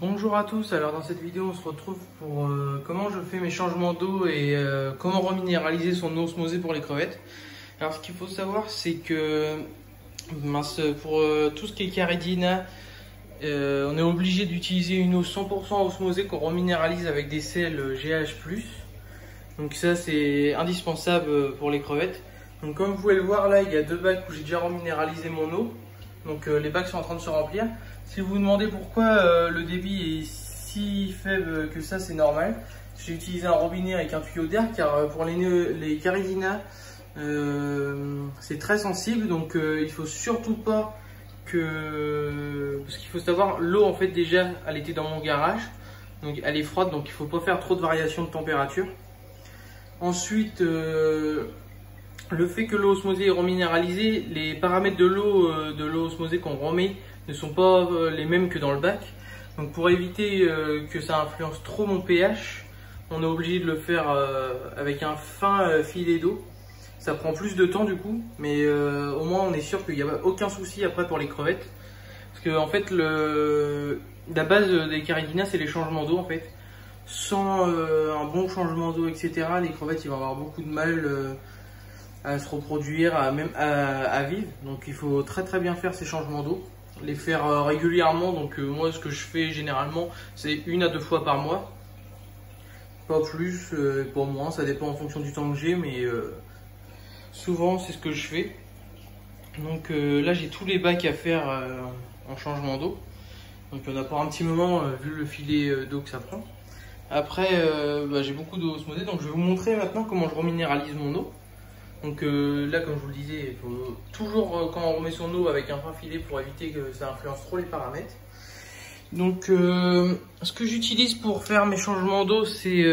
Bonjour à tous, alors dans cette vidéo on se retrouve pour comment je fais mes changements d'eau et comment reminéraliser son eau osmosée pour les crevettes. Alors ce qu'il faut savoir c'est que pour tout ce qui est Caridina, on est obligé d'utiliser une eau 100% osmosée qu'on reminéralise avec des sels GH+. Donc ça c'est indispensable pour les crevettes. Donc comme vous pouvez le voir là, il y a deux bacs où j'ai déjà reminéralisé mon eau. Donc les bacs sont en train de se remplir. Si vous vous demandez pourquoi le débit est si faible que ça, c'est normal. J'ai utilisé un robinet avec un tuyau d'air car pour les Caridina, c'est très sensible. Donc il faut surtout pas que... Parce qu'il faut savoir, l'eau en fait déjà, elle était dans mon garage. Donc elle est froide, donc il faut pas faire trop de variations de température. Ensuite... le fait que l'eau osmosée est reminéralisée, les paramètres de l'eau osmosée qu'on remet ne sont pas les mêmes que dans le bac. Donc pour éviter que ça influence trop mon pH, on est obligé de le faire avec un fin filet d'eau. Ça prend plus de temps du coup, mais au moins on est sûr qu'il n'y a aucun souci après pour les crevettes. Parce que en fait la base des Caridina c'est les changements d'eau en fait. Sans un bon changement d'eau etc, les crevettes ils vont avoir beaucoup de mal à se reproduire, à vivre. Donc il faut très bien faire ces changements d'eau, les faire régulièrement. Donc moi ce que je fais généralement c'est 1 à 2 fois par mois, pas plus, pas moins, ça dépend en fonction du temps que j'ai, mais souvent c'est ce que je fais. Donc là j'ai tous les bacs à faire en changement d'eau, donc on a pour un petit moment vu le filet d'eau que ça prend. Après j'ai beaucoup d'eau osmosée, donc je vais vous montrer maintenant comment je reminéralise mon eau. Donc là, comme je vous le disais, il faut toujours quand on remet son eau avec un fin filet pour éviter que ça influence trop les paramètres. Donc ce que j'utilise pour faire mes changements d'eau, c'est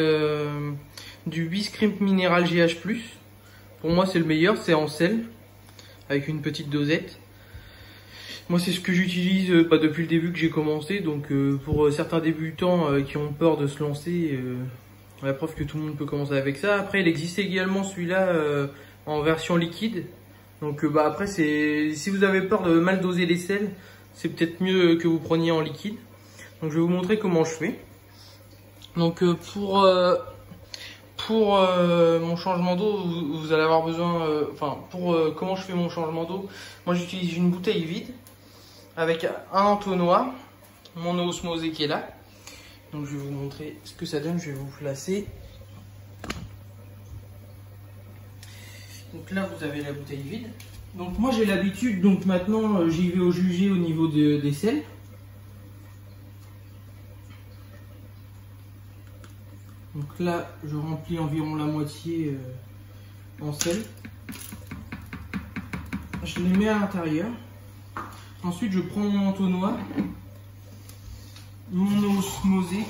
du Biscrimp Minéral GH+. Pour moi c'est le meilleur, c'est en sel, avec une petite dosette. Moi c'est ce que j'utilise depuis le début que j'ai commencé, donc pour certains débutants qui ont peur de se lancer, la preuve que tout le monde peut commencer avec ça. Après il existe également celui-là en version liquide. Donc après si vous avez peur de mal doser les sels, c'est peut-être mieux que vous preniez en liquide. Donc je vais vous montrer comment je fais. Donc pour mon changement d'eau, vous allez avoir besoin, comment je fais mon changement d'eau, moi j'utilise une bouteille vide avec un entonnoir, mon eau osmosée qui est là. Donc je vais vous montrer ce que ça donne, je vais vous placer. Donc là vous avez la bouteille vide. Donc moi j'ai l'habitude, donc maintenant j'y vais au jugé au niveau des sels. Donc là je remplis environ la moitié en sel. Je les mets à l'intérieur. Ensuite je prends mon entonnoir, mon eau osmosée,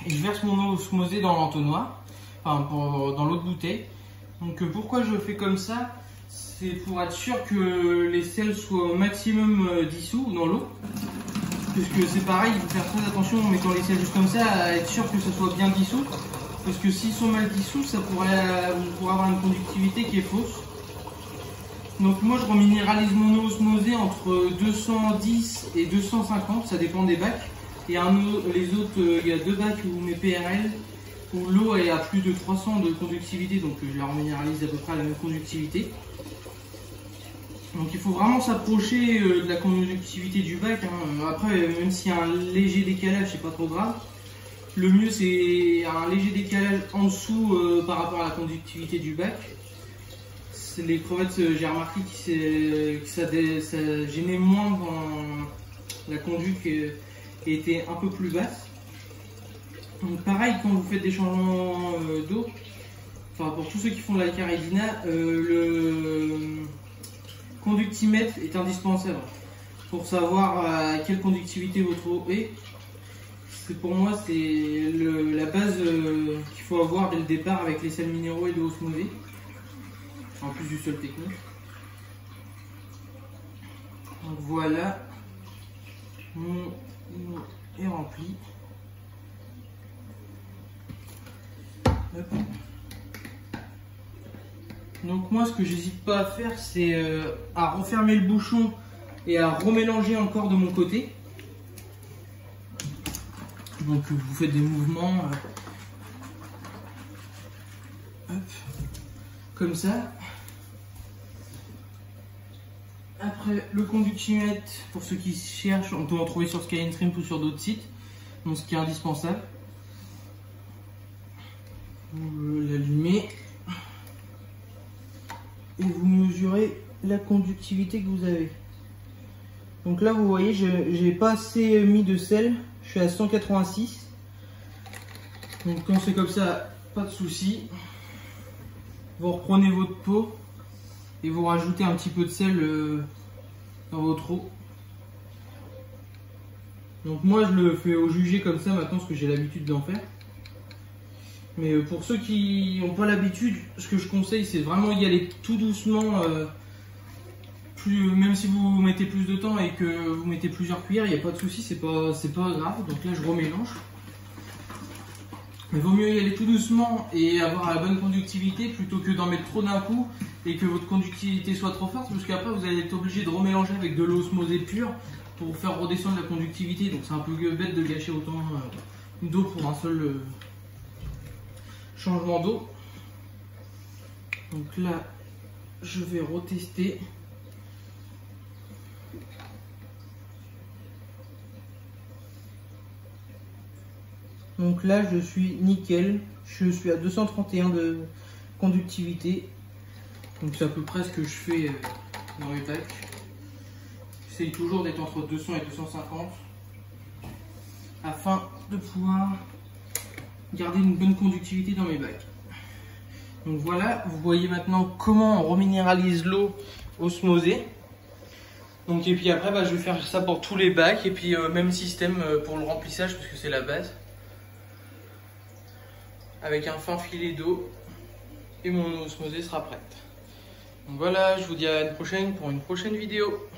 et je verse mon eau osmosée dans l'entonnoir. Dans l'autre bouteille. Donc pourquoi je fais comme ça, c'est pour être sûr que les sels soient au maximum dissous dans l'eau, parce que c'est pareil, il faut faire très attention en mettant les sels juste comme ça à être sûr que ça soit bien dissous, parce que s'ils sont mal dissous, vous pourrez avoir une conductivité qui est fausse. Donc moi je reminéralise mon eau osmosée entre 210 et 250, ça dépend des bacs. Et les autres, il y a deux bacs où mes PRL où l'eau est à plus de 300 de conductivité, donc je la reminéralise à peu près à la même conductivité. Donc il faut vraiment s'approcher de la conductivité du bac, hein. Après même s'il y a un léger décalage, c'est pas trop grave. Le mieux c'est un léger décalage en dessous par rapport à la conductivité du bac. Les crevettes, j'ai remarqué que ça gênait moins quand la conduite était un peu plus basse. Donc pareil, quand vous faites des changements d'eau, pour tous ceux qui font de la Caridina, le conductimètre est indispensable pour savoir à quelle conductivité votre eau est. Pour moi c'est la base qu'il faut avoir dès le départ avec les sels minéraux et l'eau osmosée, en plus du sol technique. Donc voilà, mon eau est remplie. Donc moi ce que j'hésite pas à faire c'est à refermer le bouchon et à remélanger encore de mon côté. Donc vous faites des mouvements hop, comme ça. Après le conductimètre, pour ceux qui cherchent, on peut en trouver sur Skystream ou sur d'autres sites. Donc ce qui est indispensable. Vous l'allumez et vous mesurez la conductivité que vous avez. Donc là vous voyez, j'ai pas assez mis de sel, je suis à 186. Donc quand c'est comme ça, pas de souci. Vous reprenez votre pot et vous rajoutez un petit peu de sel dans votre eau. Donc moi je le fais au jugé comme ça maintenant parce que j'ai l'habitude d'en faire. Mais pour ceux qui n'ont pas l'habitude, ce que je conseille c'est vraiment y aller tout doucement. Même si vous mettez plus de temps et que vous mettez plusieurs cuillères, il n'y a pas de souci, c'est pas grave. Donc là je remélange. Il vaut mieux y aller tout doucement et avoir la bonne conductivité plutôt que d'en mettre trop d'un coup et que votre conductivité soit trop forte, parce qu'après vous allez être obligé de remélanger avec de l'eau osmosée pure pour faire redescendre la conductivité. Donc c'est un peu bête de gâcher autant d'eau pour un seul changement d'eau. Donc là je vais retester. Donc là je suis nickel, je suis à 231 de conductivité. Donc c'est à peu près ce que je fais dans mes bacs. J'essaye toujours d'être entre 200 et 250 afin de pouvoir garder une bonne conductivité dans mes bacs. Donc voilà, vous voyez maintenant comment on reminéralise l'eau osmosée. Donc et puis après je vais faire ça pour tous les bacs et puis même système pour le remplissage parce que c'est la base. Avec un fin filet d'eau et mon eau osmosée sera prête. Donc voilà, je vous dis à la prochaine pour une prochaine vidéo.